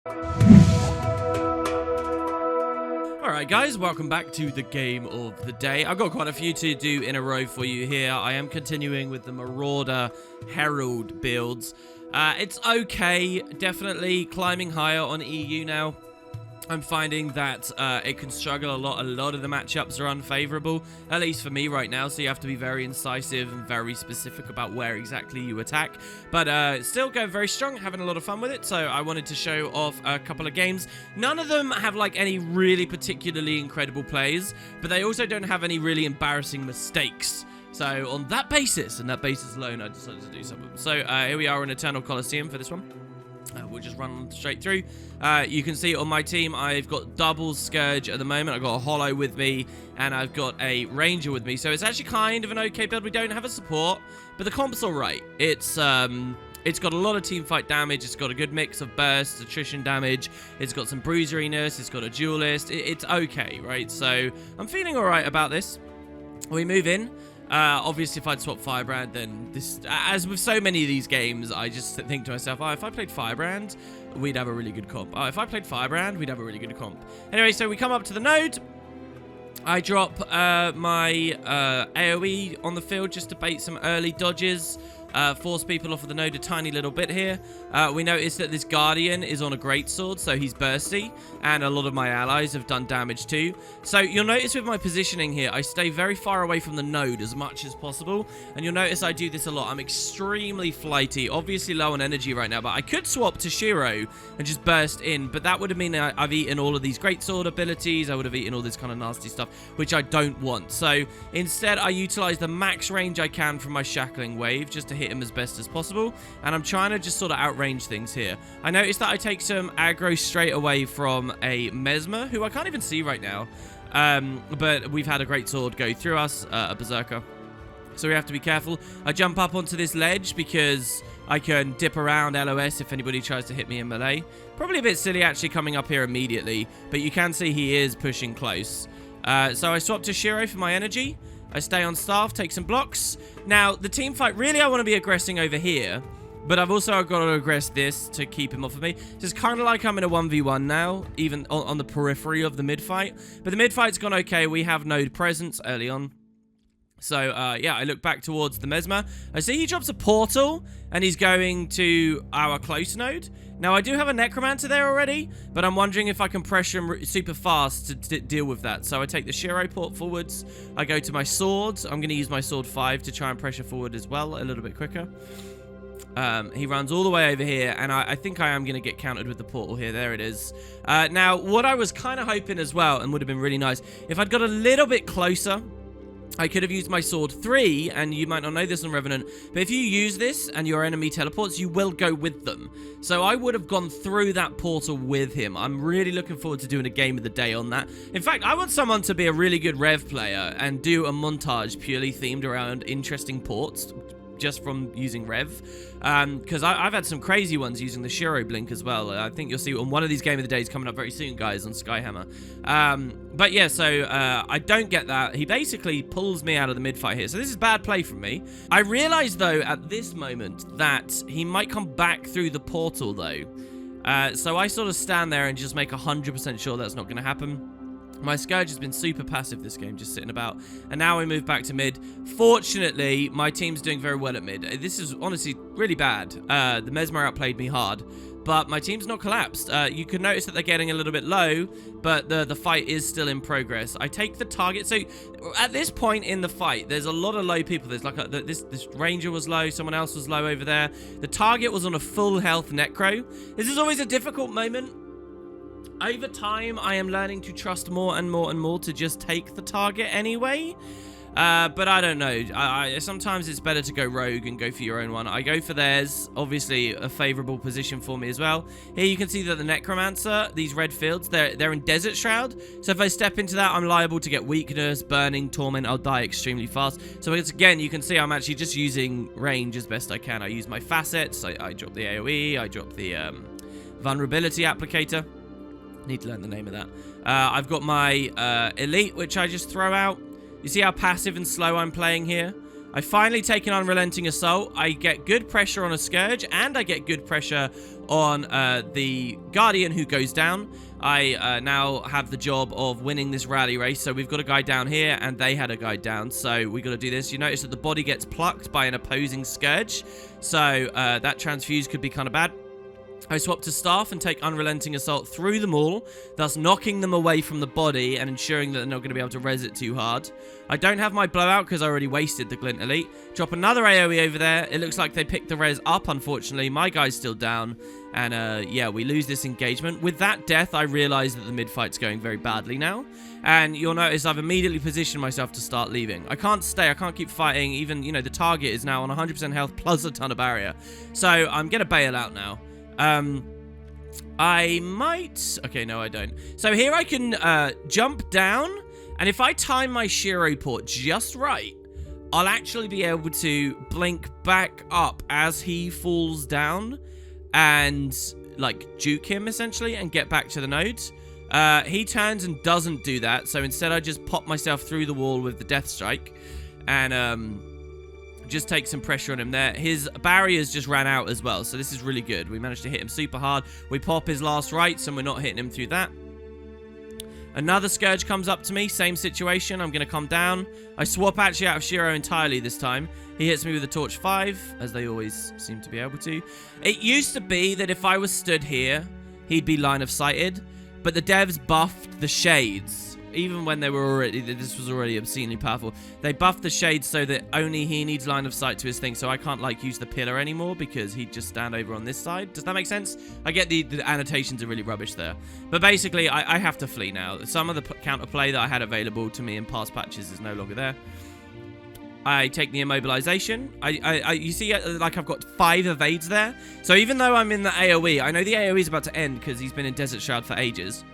Alright guys, welcome back to the game of the day. I've got quite a few to do in a row for you here. I am continuing with the Marauder Herald builds. It's okay, definitely climbing higher on EU now. I'm finding that it can struggle a lot. A lot of the matchups are unfavorable, at least for me right now, so you have to be very incisive and very specific about where exactly you attack. But still going very strong, having a lot of fun with it, so I wanted to show off a couple of games. None of them have like any really particularly incredible plays, but they also don't have any really embarrassing mistakes. So on that basis, and that basis alone, I decided to do some of them. So here we are in Eternal Coliseum for this one. We'll just run straight through. You can see on my team, I've got double Scourge at the moment. I've got a Hollow with me, and I've got a Ranger with me. So it's actually kind of an okay build. We don't have a support, but the comp's all right. It's got a lot of team fight damage. It's got a good mix of burst, attrition damage. It's got some bruiseriness. It's got a duelist. It's okay, right? So I'm feeling all right about this. We move in. Obviously, if I'd swap Firebrand, then this, as with so many of these games, I just think to myself, oh, if I played Firebrand, we'd have a really good comp. Oh, if I played Firebrand, we'd have a really good comp. Anyway, so we come up to the node. I drop my AoE on the field just to bait some early dodges. Force people off of the node a tiny little bit here. We notice that this Guardian is on a greatsword, so he's bursty, and a lot of my allies have done damage too. So you'll notice with my positioning here, I stay very far away from the node as much as possible, and you'll notice I do this a lot. I'm extremely flighty, obviously low on energy right now, but I could swap to Shiro and just burst in, but that would have mean I've eaten all of these greatsword abilities. I would have eaten all this kind of nasty stuff, which I don't want. So instead, I utilize the max range I can from my shackling wave just to hit him as best as possible, and I'm trying to just sort of outrange things here. I noticed that I take some aggro straight away from a Mesmer, who I can't even see right now, but we've had a great sword go through us, a Berserker, so we have to be careful. I jump up onto this ledge because I can dip around LOS if anybody tries to hit me in melee. Probably a bit silly actually coming up here immediately, but you can see he is pushing close. So I swap to Shiro for my energy. I stay on staff, take some blocks. Now, the team fight, really I want to be aggressing over here, but I've also got to aggress this to keep him off of me. So it's kind of like I'm in a 1v1 now, even on the periphery of the mid-fight. But the mid-fight's gone okay. We have node presence early on. So, yeah, I look back towards the Mesmer. I see he drops a portal, and he's going to our close node. Now, I do have a Necromancer there already, but I'm wondering if I can pressure him super fast to deal with that. So I take the Shiro port forwards. I go to my swords. I'm going to use my sword 5 to try and pressure forward as well, a little bit quicker. He runs all the way over here, and I think I am going to get countered with the portal here. There it is. Now, what I was kind of hoping as well, and would have been really nice, if I'd got a little bit closer, I could have used my sword 3, and you might not know this on Revenant, but if you use this and your enemy teleports, you will go with them. So I would have gone through that portal with him. I'm really looking forward to doing a game of the day on that. In fact, I want someone to be a really good Rev player and do a montage purely themed around interesting ports, just from using Rev, because I've had some crazy ones using the Shiro Blink as well. I think you'll see on one of these Game of the Days coming up very soon, guys, on Skyhammer. But yeah, so I don't get that. He basically pulls me out of the mid-fight here, so this is bad play from me. I realize, though, at this moment that he might come back through the portal, though. So I sort of stand there and just make 100% sure that's not going to happen. My Scourge has been super passive this game, just sitting about. And now we move back to mid. Fortunately, my team's doing very well at mid. This is honestly really bad. The Mesmer outplayed me hard, but my team's not collapsed. You can notice that they're getting a little bit low, but the fight is still in progress. I take the target. So at this point in the fight, there's a lot of low people. There's like this Ranger was low. Someone else was low over there. The target was on a full health Necro. This is always a difficult moment. Over time, I am learning to trust more and more and more to just take the target anyway. But I don't know. Sometimes it's better to go rogue and go for your own one. I go for theirs. Obviously, a favorable position for me as well. Here you can see that the Necromancer, these red fields, they're in Desert Shroud. So if I step into that, I'm liable to get weakness, burning, torment. I'll die extremely fast. So it's, again, you can see I'm actually just using range as best I can. I use my facets. I drop the AoE. I drop the vulnerability applicator. Need to learn the name of that. I've got my elite, which I just throw out. You see how passive and slow I'm playing here? I finally take an Unrelenting Assault. I get good pressure on a Scourge, and I get good pressure on the Guardian who goes down. I now have the job of winning this rally race. So we've got a guy down here, and they had a guy down. So we got to do this. You notice that the body gets plucked by an opposing Scourge. So that transfuse could be kind of bad. I swap to Staff and take Unrelenting Assault through them all, thus knocking them away from the body and ensuring that they're not going to be able to res it too hard. I don't have my Blowout because I already wasted the Glint Elite. Drop another AoE over there. It looks like they picked the res up, unfortunately. My guy's still down. And, yeah, we lose this engagement. With that death, I realize that the mid-fight's going very badly now. And you'll notice I've immediately positioned myself to start leaving. I can't stay. I can't keep fighting. Even, you know, the target is now on 100% health plus a ton of barrier. So I'm going to bail out now. I might... Okay, no, I don't. So here I can jump down, and if I time my Shiro port just right, I'll actually be able to blink back up as he falls down and, like, juke him, essentially, and get back to the nodes. He turns and doesn't do that, so instead I just pop myself through the wall with the Death Strike, and, just take some pressure on him there. His barriers just ran out as well, so this is really good. We managed to hit him super hard. We pop his last rights, and we're not hitting him through that. Another Scourge comes up to me. Same situation. I'm going to come down. I swap actually out of Shiro entirely this time. He hits me with a Torch 5, as they always seem to be able to. It used to be that if I was stood here, he'd be line of sighted, but the devs buffed the shades. Even when they were already, this was already obscenely powerful. They buffed the shades so that only he needs line of sight to his thing, so I can't, like, use the pillar anymore because he'd just stand over on this side. Does that make sense? I get the annotations are really rubbish there. But basically, I have to flee now. Some of the counterplay that I had available to me in past patches is no longer there. I take the immobilization. You see, like, I've got 5 evades there. So even though I'm in the AoE, I know the AoE is about to end because he's been in Desert Shroud for ages.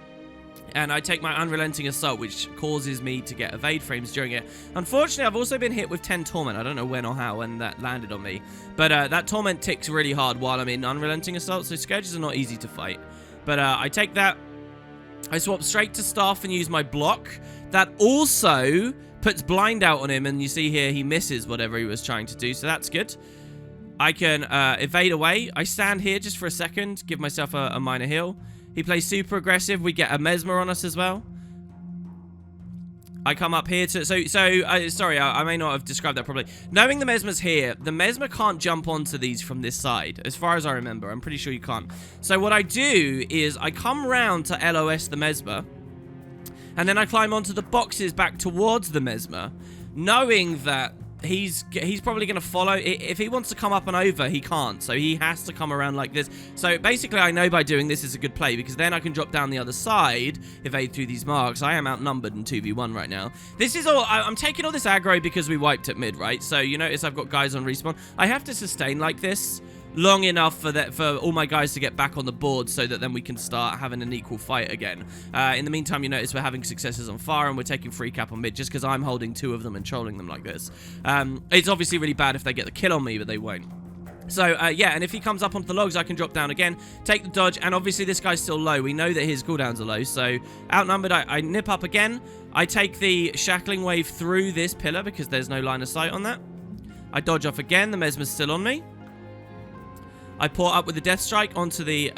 And I take my Unrelenting Assault, which causes me to get evade frames during it. Unfortunately, I've also been hit with 10 Torment. I don't know when or how when that landed on me. But that Torment ticks really hard while I'm in Unrelenting Assault, so Scourges are not easy to fight. But I take that. I swap straight to Staff and use my block. That also puts Blind out on him, and you see here he misses whatever he was trying to do, so that's good. I can evade away. I stand here just for a second, give myself a minor heal. He plays super aggressive. We get a Mesmer on us as well. I come up here to... sorry, I may not have described that properly. Knowing the Mesmer's here, the Mesmer can't jump onto these from this side. As far as I remember. I'm pretty sure you can't. So what I do is I come round to LOS the Mesmer. And then I climb onto the boxes back towards the Mesmer. Knowing that he's probably going to follow. If he wants to come up and over, he can't. So he has to come around like this. So basically, I know by doing this is a good play because then I can drop down the other side, evade through these marks. I am outnumbered in 2v1 right now. This is all... I'm taking all this aggro because we wiped at mid, right? So you notice I've got guys on respawn. I have to sustain like this long enough for all my guys to get back on the board so that then we can start having an equal fight again. In the meantime, you notice we're having successes on fire and we're taking free cap on mid just because I'm holding 2 of them and trolling them like this. It's obviously really bad if they get the kill on me, but they won't. So, yeah, and if he comes up onto the logs, I can drop down again, take the dodge, and obviously this guy's still low. We know that his cooldowns are low, so outnumbered, I nip up again. I take the shackling wave through this pillar because there's no line of sight on that. I dodge off again. The Mesmer's still on me. I pour up with the Death Strike onto the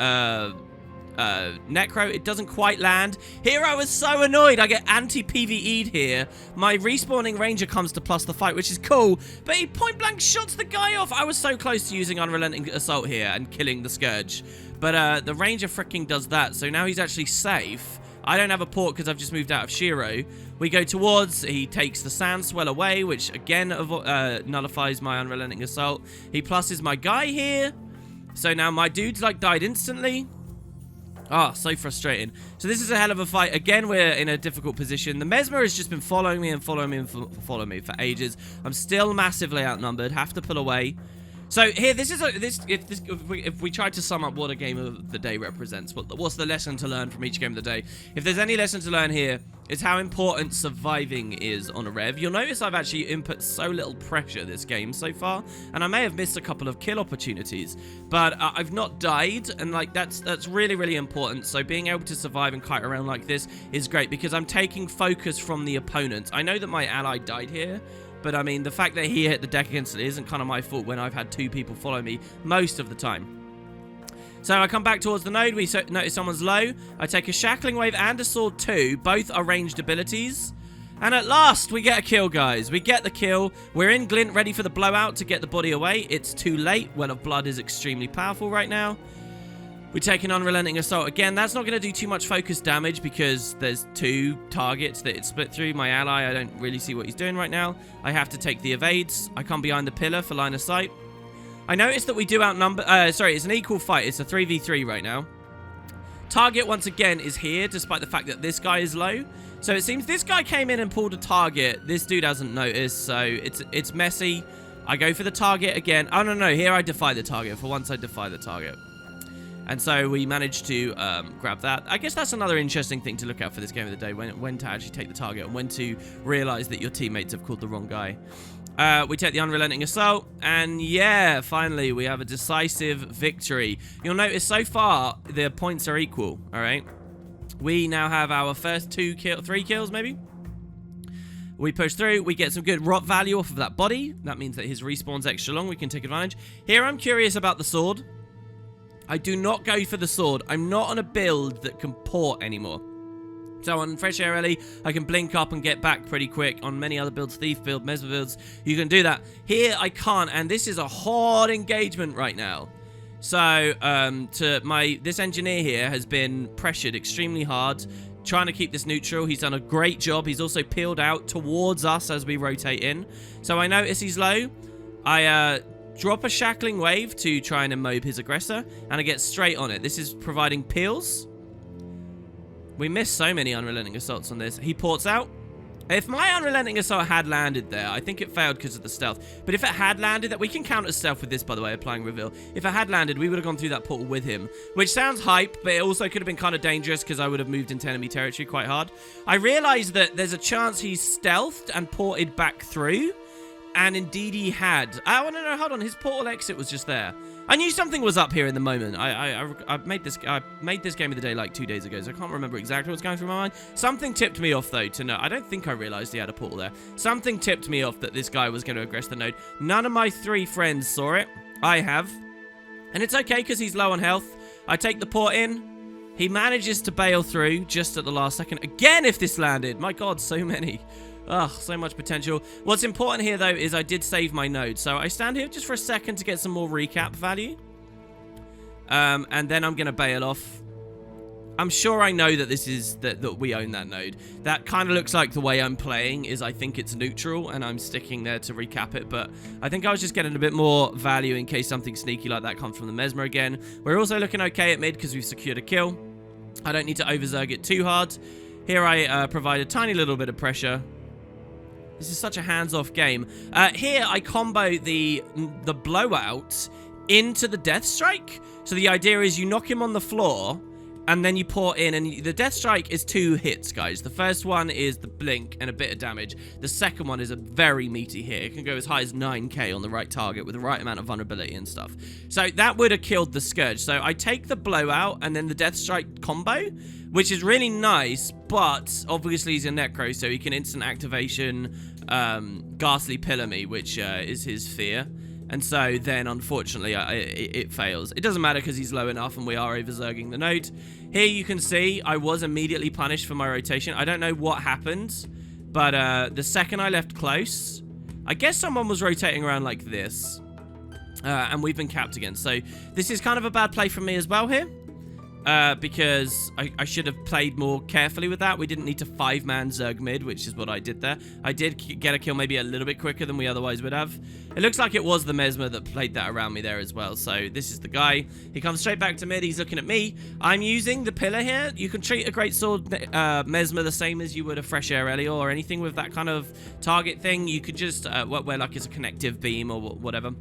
Necro. It doesn't quite land. Here I was so annoyed. I get anti-PvE'd here. My respawning Ranger comes to plus the fight, which is cool, but he point-blank shots the guy off. I was so close to using Unrelenting Assault here and killing the Scourge. But the Ranger freaking does that, so now he's actually safe. I don't have a port because I've just moved out of Shiro. We go towards, he takes the Sand Swell away, which again nullifies my Unrelenting Assault. He pluses my guy here. So now my dude's like died instantly. Ah, so frustrating. So this is a hell of a fight. Again, we're in a difficult position. The Mesmer has just been following me and following me and following me for ages. I'm still massively outnumbered. Have to pull away. So here, this is if we try to sum up what a game of the day represents, what's the lesson to learn from each game of the day? If there's any lesson to learn here, it's how important surviving is on a rev. You'll notice I've actually input so little pressure this game so far, and I may have missed a couple of kill opportunities, but I've not died, and like that's really, really important. So being able to survive and kite around like this is great because I'm taking focus from the opponent. I know that my ally died here, But, I mean, the fact that he hit the deck against it isn't kind of my fault when I've had 2 people follow me most of the time. So I come back towards the node. We notice someone's low. I take a Shackling Wave and a Sword too. Both are ranged abilities. And at last, we get a kill, guys. We get the kill. We're in Glint, ready for the blowout to get the body away. It's too late. Well of Blood is extremely powerful right now. We take an Unrelenting Assault. Again, that's not going to do too much focus damage because there's 2 targets that it's split through. My ally, I don't really see what he's doing right now. I have to take the evades. I come behind the pillar for line of sight. I noticed that we do outnumber... sorry, it's an equal fight. It's a 3v3 right now. Target, once again, is here, despite the fact that this guy is low. So it seems this guy came in and pulled a target. This dude hasn't noticed, so it's messy. I go for the target again. Oh, no, here I defy the target. For once, I defy the target. And so we managed to grab that. I guess that's another interesting thing to look at for this game of the day, when to actually take the target and when to realize that your teammates have called the wrong guy. We take the Unrelenting Assault, and yeah, finally, we have a decisive victory. You'll notice so far, the points are equal, all right? We now have our first 3 kills, maybe? We push through, we get some good rot value off of that body. That means that his respawn's extra long, we can take advantage. Here, I'm curious about the sword. I do not go for the sword. I'm not on a build that can port anymore. So on Fresh Air Ellie, I can blink up and get back pretty quick. On many other builds, Thief build, Mesmer builds, you can do that. Here, I can't, and this is a hard engagement right now. So, this engineer here has been pressured extremely hard, trying to keep this neutral. He's done a great job. He's also peeled out towards us as we rotate in. So I notice he's low. I drop a Shackling Wave to try and immob his aggressor, and I get straight on it. This is providing peels. We missed so many Unrelenting Assaults on this. He ports out. If my Unrelenting Assault had landed there, I think it failed because of the stealth. But if it had landed, that we can counter stealth with this, by the way, applying reveal. If it had landed, we would have gone through that portal with him, which sounds hype, but it also could have been kind of dangerous because I would have moved into enemy territory quite hard. I realized that there's a chance he's stealthed and ported back through, and indeed he had. Oh, no, hold on. His portal exit was just there. I knew something was up here in the moment. I made this game of the day like 2 days ago, so I can't remember exactly what's going through my mind. Something tipped me off, though, to know. I don't think I realized he had a portal there. Something tipped me off that this guy was going to aggress the node. None of my 3 friends saw it. I have. And it's okay, because he's low on health. I take the port in. He manages to bail through just at the last second. Again, if this landed. My God, so many. Ugh, so much potential. What's important here, though, is I did save my node. So I stand here just for a second to get some more recap value. And then I'm going to bail off. I'm sure I know that this is that we own that node. That kind of looks like the way I'm playing is I think it's neutral, and I'm sticking there to recap it. But I think I was just getting a bit more value in case something sneaky like that comes from the Mesmer again. We're also looking okay at mid because we've secured a kill. I don't need to overzerg it too hard. Here I provide a tiny little bit of pressure. This is such a hands-off game. Here, I combo the blowout into the Death Strike. So the idea is you knock him on the floor, and then you port in, and the Death Strike is 2 hits, guys. The first one is the blink and a bit of damage. The second one is a very meaty hit. It can go as high as 9k on the right target with the right amount of vulnerability and stuff. So that would have killed the Scourge. So I take the blowout and then the Death Strike combo, which is really nice, but obviously he's a Necro, so he can instant activation Ghastly Pillar me, which is his fear. And so then, unfortunately, it fails. It doesn't matter because he's low enough and we are overzerging the node. Here you can see I was immediately punished for my rotation. I don't know what happened, but the second I left close, I guess someone was rotating around like this. And we've been capped again. So this is kind of a bad play from me as well here. Because I should have played more carefully with that. We didn't need to 5-man zerg mid, which is what I did there. I did get a kill maybe a little bit quicker than we otherwise would have. It looks like it was the Mesmer that played that around me there as well. So this is the guy. He comes straight back to mid. He's looking at me. I'm using the pillar here. You can treat a greatsword Mesmer the same as you would a Fresh Air Ellie or anything with that kind of target thing. You could just wear like as a connective beam or whatever.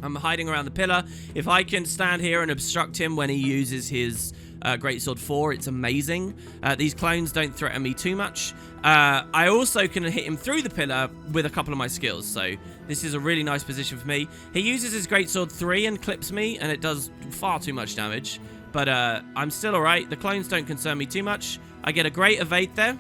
I'm hiding around the pillar. If I can stand here and obstruct him when he uses his Greatsword 4, it's amazing. These clones don't threaten me too much. I also can hit him through the pillar with a couple of my skills, so this is a really nice position for me. He uses his Greatsword 3 and clips me, and it does far too much damage, but I'm still alright. The clones don't concern me too much. I get a great evade there.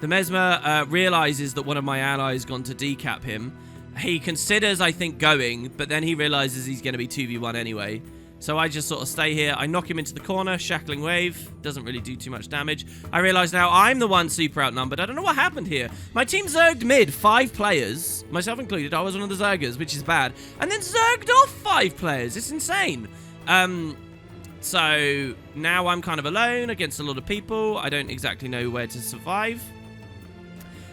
The Mesmer realizes that one of my allies gone to decap him. He considers, I think, going, but then he realizes he's going to be 2v1 anyway. So I just sort of stay here. I knock him into the corner. Shackling Wave. Doesn't really do too much damage. I realize now I'm the one super outnumbered. I don't know what happened here. My team zerged mid 5 players, myself included. I was one of the zergers, which is bad. And then zerged off 5 players. It's insane. So now I'm kind of alone against a lot of people. I don't exactly know where to survive.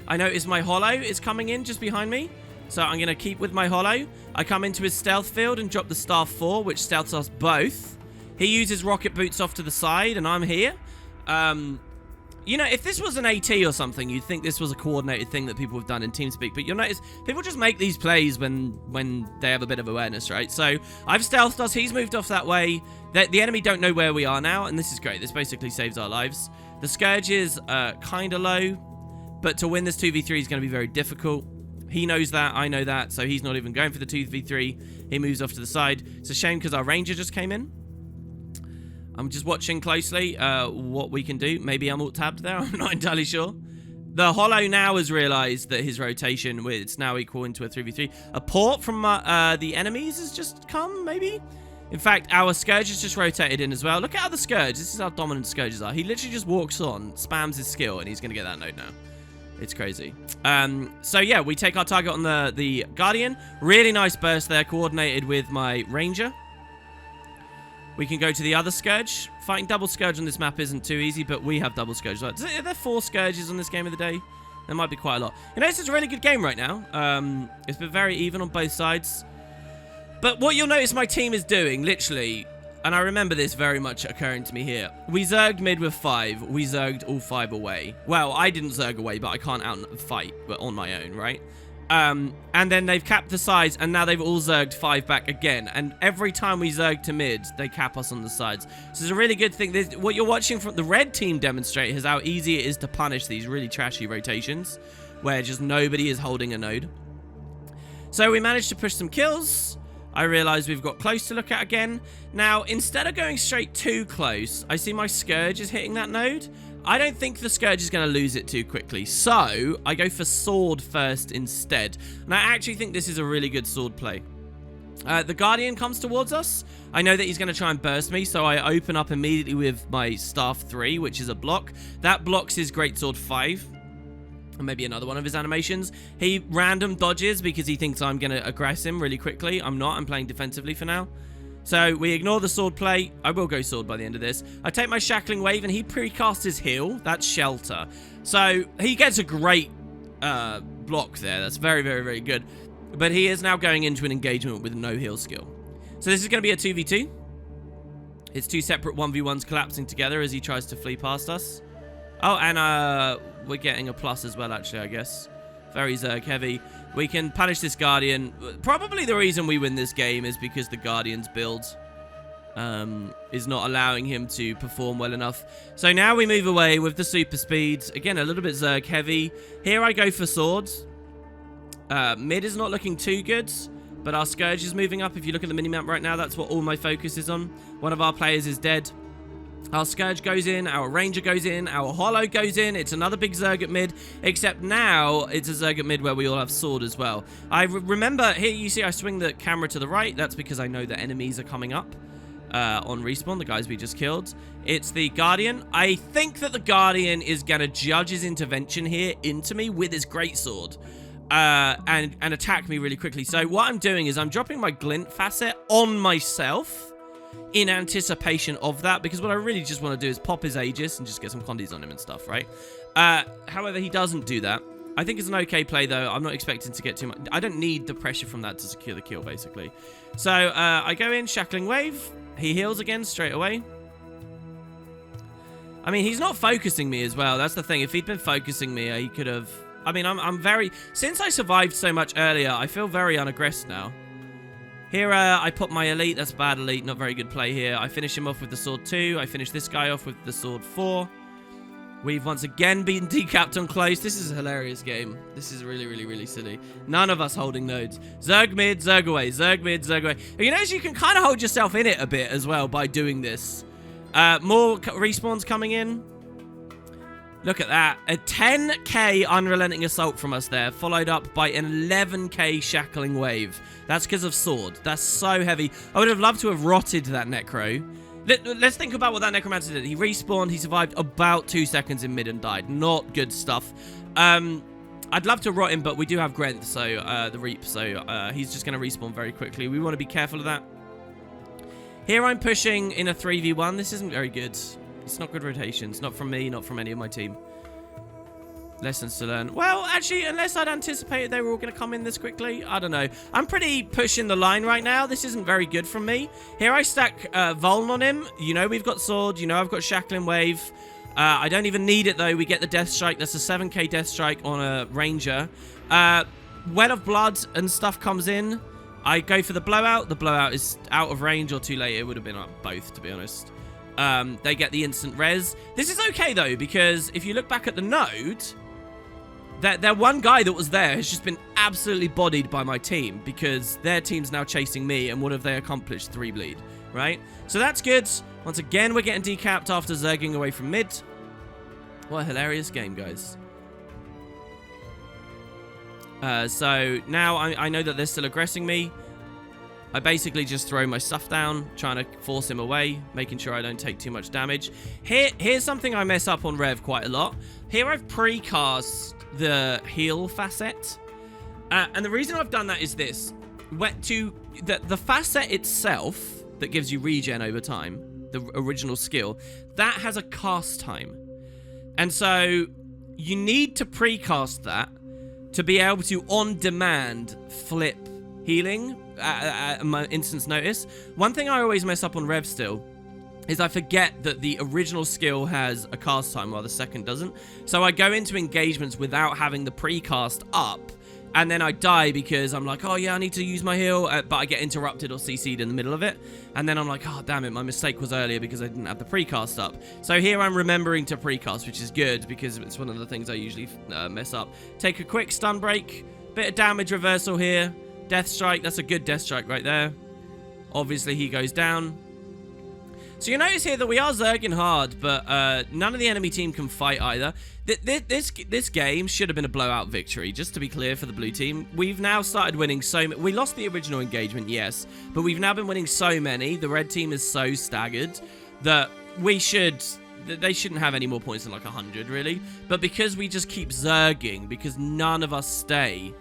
I notice my Hollow is coming in just behind me. So I'm going to keep with my Hollow. I come into his stealth field and drop the Staff 4, which stealths us both. He uses rocket boots off to the side, and I'm here. You know, if this was an AT or something, you'd think this was a coordinated thing that people have done in TeamSpeak. But you'll notice people just make these plays when they have a bit of awareness, right? So I've stealthed us. He's moved off that way. The enemy don't know where we are now, and this is great. This basically saves our lives. The Scourge is kind of low, but to win this 2v3 is going to be very difficult. He knows that, I know that, so he's not even going for the 2v3. He moves off to the side. It's a shame because our Ranger just came in. I'm just watching closely what we can do. Maybe I'm alt-tabbed there, I'm not entirely sure. The Hollow now has realized that his rotation, it's now equal into a 3v3. A port from the enemies has just come, maybe? In fact, our Scourge has just rotated in as well. Look at how the Scourge, this is how dominant Scourges are. He literally just walks on, spams his skill, and he's going to get that node now. It's crazy. So yeah, we take our target on the Guardian. Really nice burst there, coordinated with my Ranger. We can go to the other Scourge. Fighting double Scourge on this map isn't too easy, but we have double Scourge. Are there 4 Scourges on this game of the day? There might be quite a lot. You know, this is a really good game right now. It's been very even on both sides. But what you'll notice my team is doing, literally, and I remember this very much occurring to me here. We zerged mid with 5. We zerged all 5 away. Well, I didn't zerg away, but I can't out-fight on my own, right? And then they've capped the sides, and now they've all zerged 5 back again. And every time we zerg to mid, they cap us on the sides. So it's a really good thing. What you're watching from the red team demonstrate is how easy it is to punish these really trashy rotations, where just nobody is holding a node. So we managed to push some kills. I realize we've got close to look at again. Now, instead of going straight too close, I see my Scourge is hitting that node. I don't think the Scourge is going to lose it too quickly. So, I go for Sword first instead. And I actually think this is a really good sword play. The Guardian comes towards us. I know that he's going to try and burst me, so I open up immediately with my Staff 3, which is a block. That blocks his Greatsword 5. And maybe another one of his animations. He random dodges because he thinks I'm going to aggress him really quickly. I'm not. I'm playing defensively for now. So we ignore the sword play. I will go sword by the end of this. I take my Shackling Wave and he precasts his heal. That's Shelter. So he gets a great block there. That's very, very, very good. But he is now going into an engagement with no heal skill. So this is going to be a 2v2. It's 2 separate 1v1s collapsing together as he tries to flee past us. Oh, and we're getting a plus as well, actually, I guess. Very Zerg heavy. We can punish this Guardian. Probably the reason we win this game is because the Guardian's build is not allowing him to perform well enough. So now we move away with the super speeds. Again, a little bit Zerg heavy. Here I go for swords. Mid is not looking too good, but our Scourge is moving up. If you look at the minimap right now, that's what all my focus is on. One of our players is dead. Our Scourge goes in, our Ranger goes in, our Hollow goes in. It's another big Zerg at mid, except now it's a Zerg at mid where we all have sword as well. I remember, here you see I swing the camera to the right. That's because I know that enemies are coming up on respawn, the guys we just killed. It's the Guardian. I think that the Guardian is going to judge his intervention here into me with his greatsword. And attack me really quickly. So what I'm doing is I'm dropping my glint facet on myself in anticipation of that, because what I really just want to do is pop his Aegis and just get some condies on him and stuff, right? However, he doesn't do that. I think it's an okay play, though. I'm not expecting to get too much. I don't need the pressure from that to secure the kill, basically. So I go in, Shackling Wave. He heals again straight away. I mean, he's not focusing me as well. That's the thing. If he'd been focusing me, he could have... I mean, I'm very... Since I survived so much earlier, I feel very unaggressed now. Here, I put my Elite. That's bad Elite. Not very good play here. I finish him off with the Sword 2. I finish this guy off with the Sword 4. We've once again been decapped on close. This is a hilarious game. This is really, really, really silly. None of us holding nodes. Zerg mid, Zerg away. Zerg mid, Zerg away. You notice you can kind of hold yourself in it a bit as well by doing this. More respawns coming in. Look at that. A 10k unrelenting assault from us there, followed up by an 11k shackling wave. That's because of sword. That's so heavy. I would have loved to have rotted that necro. Let's think about what that necromancer did. He respawned. He survived about 2 seconds in mid and died. Not good stuff. I'd love to rot him, but we do have Grenth, so the Reap, so he's just going to respawn very quickly. We want to be careful of that. Here I'm pushing in a 3v1. This isn't very good. It's not good rotations. Not from me, not from any of my team. Lessons to learn. Well, actually, unless I'd anticipated they were all going to come in this quickly. I don't know. I'm pretty pushing the line right now. This isn't very good from me. Here I stack Vuln on him. You know we've got Sword. You know I've got Shackling Wave. I don't even need it, though. We get the Death Strike. That's a 7k Death Strike on a Ranger. Well of Blood and stuff comes in. I go for the Blowout. The Blowout is out of range or too late. It would have been both, to be honest. They get the instant res. This is okay, though, because if you look back at the node, that one guy that was there has just been absolutely bodied by my team because their team's now chasing me, and what have they accomplished? 3 bleed, right? So that's good. Once again, we're getting decapped after zerging away from mid. What a hilarious game, guys. So now I know that they're still aggressing me. I basically just throw my stuff down, trying to force him away, making sure I don't take too much damage. Here's something I mess up on Rev quite a lot. Here I've precast the heal facet. And the reason I've done that is this. The facet itself that gives you regen over time, the original skill, that has a cast time. And so you need to precast that to be able to, on demand, flip healing at my instance notice. One thing I always mess up on Rev still is I forget that the original skill has a cast time while the second doesn't. So I go into engagements without having the precast up, and then I die because I'm like, oh yeah, I need to use my heal, but I get interrupted or CC'd in the middle of it. And then I'm like, oh damn it, my mistake was earlier because I didn't have the precast up. So here I'm remembering to precast, which is good because it's one of the things I usually mess up. Take a quick stun break, bit of damage reversal here. Death Strike, that's a good Death Strike right there. Obviously, he goes down. So you notice here that we are zerging hard, but none of the enemy team can fight either. This game should have been a blowout victory, just to be clear for the blue team. We've now started winning so many. We lost the original engagement, yes, but we've now been winning so many. The red team is so staggered that they shouldn't have any more points than like 100, really. But because we just keep zerging, because none of us stay,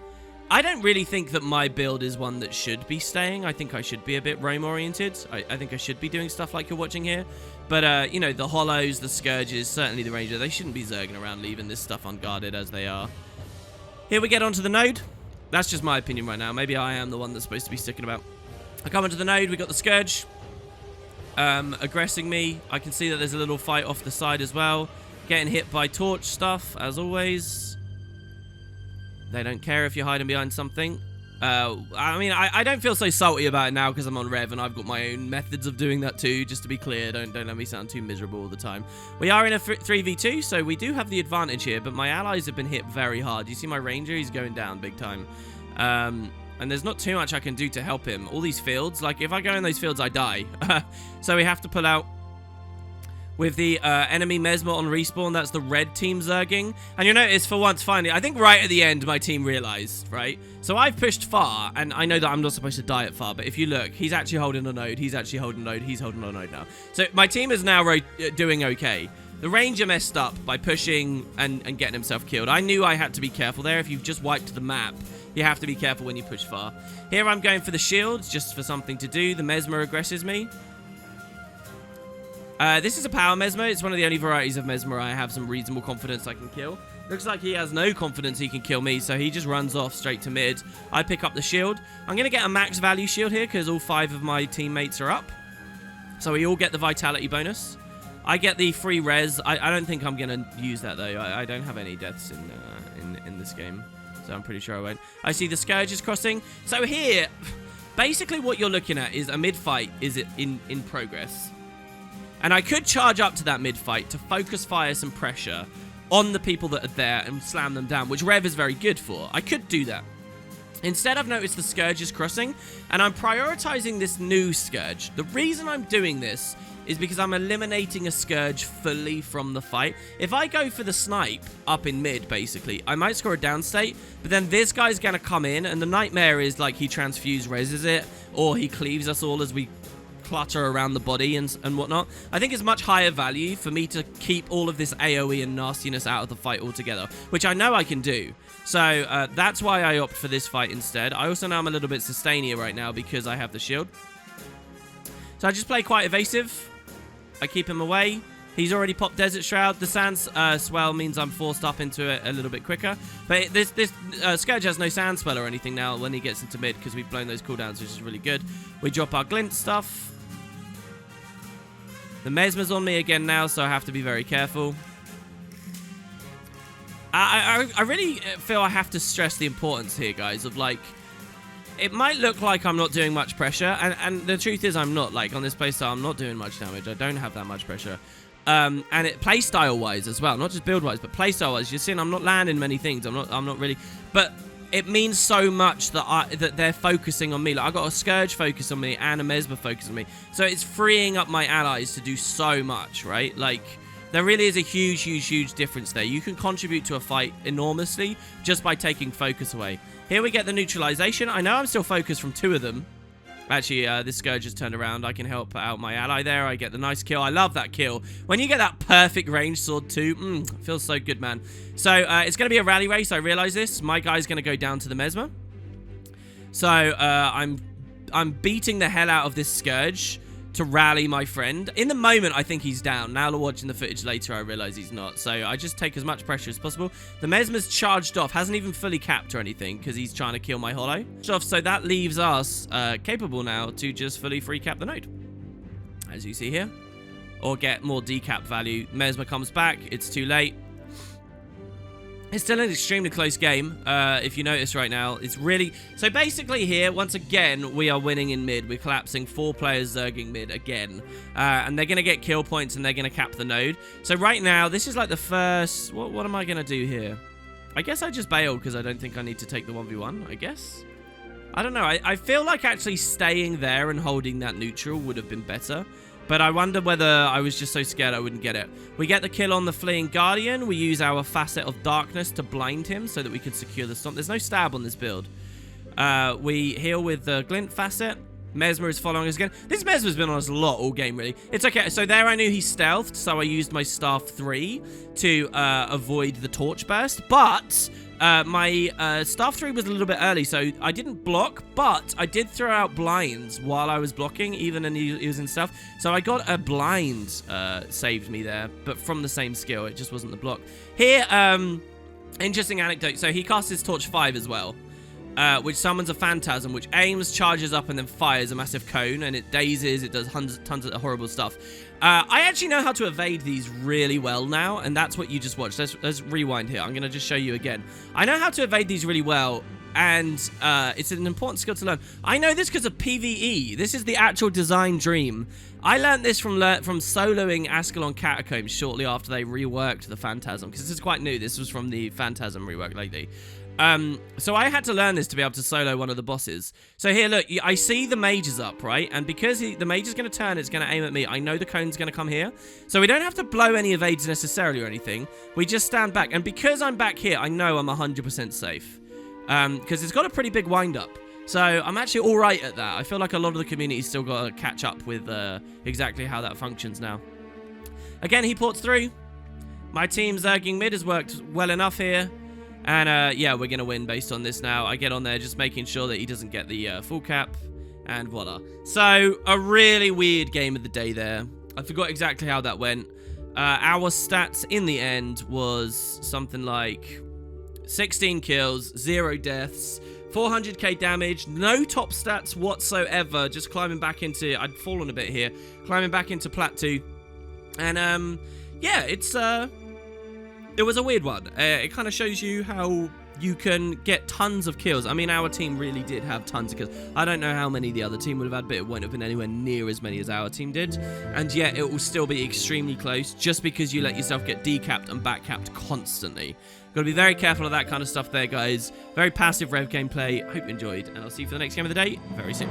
I don't really think that my build is one that should be staying. I think I should be a bit roam-oriented. I think I should be doing stuff like you're watching here. But, you know, the Hollows, the Scourges, certainly the Ranger, they shouldn't be zerging around leaving this stuff unguarded as they are. Here we get onto the node. That's just my opinion right now. Maybe I am the one that's supposed to be sticking about. I come onto the node. We got the Scourge aggressing me. I can see that there's a little fight off the side as well. Getting hit by torch stuff, as always. They don't care if you're hiding behind something. I mean, I don't feel so salty about it now because I'm on Rev and I've got my own methods of doing that too, just to be clear. Don't let me sound too miserable all the time. We are in a 3v2, so we do have the advantage here, but my allies have been hit very hard. You see my Ranger? He's going down big time. And there's not too much I can do to help him. All these fields, like if I go in those fields, I die. So we have to pull out. With the enemy Mesmer on respawn, that's the red team zerging. And you'll notice for once, finally, I think right at the end, my team realized, right? So I've pushed far, and I know that I'm not supposed to die at far, but if you look, he's actually holding a node, he's actually holding a node, he's holding a node now. So my team is now doing okay. The Ranger messed up by pushing and getting himself killed. I knew I had to be careful there. If you've just wiped the map, you have to be careful when you push far. Here I'm going for the shields, just for something to do. The Mesmer aggresses me. This is a power Mesmer. It's one of the only varieties of Mesmer I have some reasonable confidence I can kill. Looks like he has no confidence he can kill me, so he just runs off straight to mid. I pick up the shield. I'm going to get a max value shield here because all 5 of my teammates are up. So we all get the vitality bonus. I get the free res. I don't think I'm going to use that, though. I don't have any deaths in this game, so I'm pretty sure I won't. I see the Scourges crossing. So here, basically what you're looking at is a mid-fight is in progress. And I could charge up to that mid-fight to focus fire some pressure on the people that are there and slam them down, which Rev is very good for. I could do that. Instead, I've noticed the Scourge is crossing, and I'm prioritizing this new Scourge. The reason I'm doing this is because I'm eliminating a Scourge fully from the fight. If I go for the snipe up in mid, basically, I might score a down state, but then this guy's going to come in, and the nightmare is like he transfuse reses it, or he cleaves us all as we clutter around the body and whatnot. I think it's much higher value for me to keep all of this AoE and nastiness out of the fight altogether, which I know I can do. So that's why I opt for this fight instead. I also know I'm a little bit sustainier right now because I have the shield. So I just play quite evasive. I keep him away. He's already popped Desert Shroud. The Sand Swell means I'm forced up into it a little bit quicker. But this Scourge has no Sand Spell or anything now when he gets into mid because we've blown those cooldowns, which is really good. We drop our Glint stuff. The Mesmer's on me again now, so I have to be very careful. I really feel I have to stress the importance here, guys, of, like, it might look like I'm not doing much pressure, and the truth is I'm not. Like, on this playstyle, I'm not doing much damage. I don't have that much pressure. And playstyle-wise as well, not just build-wise, but playstyle-wise, you're seeing I'm not landing many things. I'm not really... But it means so much that they're focusing on me. Like, I got a Scourge focus on me and a Mesmer focus on me. So it's freeing up my allies to do so much, right? Like, there really is a huge, huge, huge difference there. You can contribute to a fight enormously just by taking focus away. Here we get the neutralization. I know I'm still focused from 2 of them. Actually, this Scourge has turned around. I can help out my ally there. I get the nice kill. I love that kill. When you get that perfect range sword too, feels so good, man. So, it's going to be a rally race. I realize this. My guy's going to go down to the Mesmer. So, I'm beating the hell out of this Scourge to rally my friend. In the moment, I think he's down. Now, watching the footage later, I realize he's not. So, I just take as much pressure as possible. The Mesmer's charged off. Hasn't even fully capped or anything because he's trying to kill my Hollow. So, that leaves us capable now to just fully free cap the node. As you see here. Or get more decap value. Mesmer comes back. It's too late. It's still an extremely close game, if you notice right now. It's really... So basically here, once again, we are winning in mid. We're collapsing 4 players zerging mid again. And they're going to get kill points and they're going to cap the node. So right now, this is like the first... What am I going to do here? I guess I just bailed because I don't think I need to take the 1v1, I guess. I don't know. I feel like actually staying there and holding that neutral would have been better. But I wonder whether I was just so scared I wouldn't get it. We get the kill on the fleeing Guardian. We use our Facet of Darkness to blind him so that we can secure the stomp. There's no stab on this build. We heal with the Glint Facet. Mesmer is following us again. This Mesmer's been on us a lot all game, really. It's okay. So there I knew he stealthed, so I used my Staff 3 to avoid the Torch Burst. But... my Staff 3 was a little bit early, so I didn't block, but I did throw out blinds while I was blocking, even when he was in stealth. So I got a blind saved me there, but from the same skill. It just wasn't the block. Here, interesting anecdote. So he casts his Torch 5 as well, which summons a Phantasm, which aims, charges up, and then fires a massive cone, and it dazes, it does tons of horrible stuff. I actually know how to evade these really well now, and that's what you just watched. Let's rewind here. I'm going to just show you again. I know how to evade these really well, and it's an important skill to learn. I know this because of PvE. This is the actual design dream. I learned this from soloing Ascalon Catacombs shortly after they reworked the Phantasm, because this is quite new. This was from the Phantasm rework lately. So I had to learn this to be able to solo one of the bosses. So here, look, I see the mage is up, right? And because the mage is going to turn, it's going to aim at me. I know the cone's going to come here. So we don't have to blow any evades necessarily or anything. We just stand back. And because I'm back here, I know I'm 100% safe. Because it's got a pretty big wind-up. So I'm actually all right at that. I feel like a lot of the community's still got to catch up with exactly how that functions now. Again, he ports through. My team zerging mid has worked well enough here. And, yeah, we're going to win based on this now. I get on there just making sure that he doesn't get the full cap. And voila. So, a really weird game of the day there. I forgot exactly how that went. Our stats in the end was something like 16 kills, 0 deaths, 400k damage, no top stats whatsoever. Just climbing back into... I'd fallen a bit here. Climbing back into Plat 2. And, yeah, it's... It was a weird one. It kind of shows you how you can get tons of kills. I mean, our team really did have tons of kills. I don't know how many the other team would have had, but it wouldn't have been anywhere near as many as our team did. And yet, it will still be extremely close just because you let yourself get decapped and backcapped constantly. Got to be very careful of that kind of stuff there, guys. Very passive rev gameplay. Hope you enjoyed, and I'll see you for the next game of the day very soon.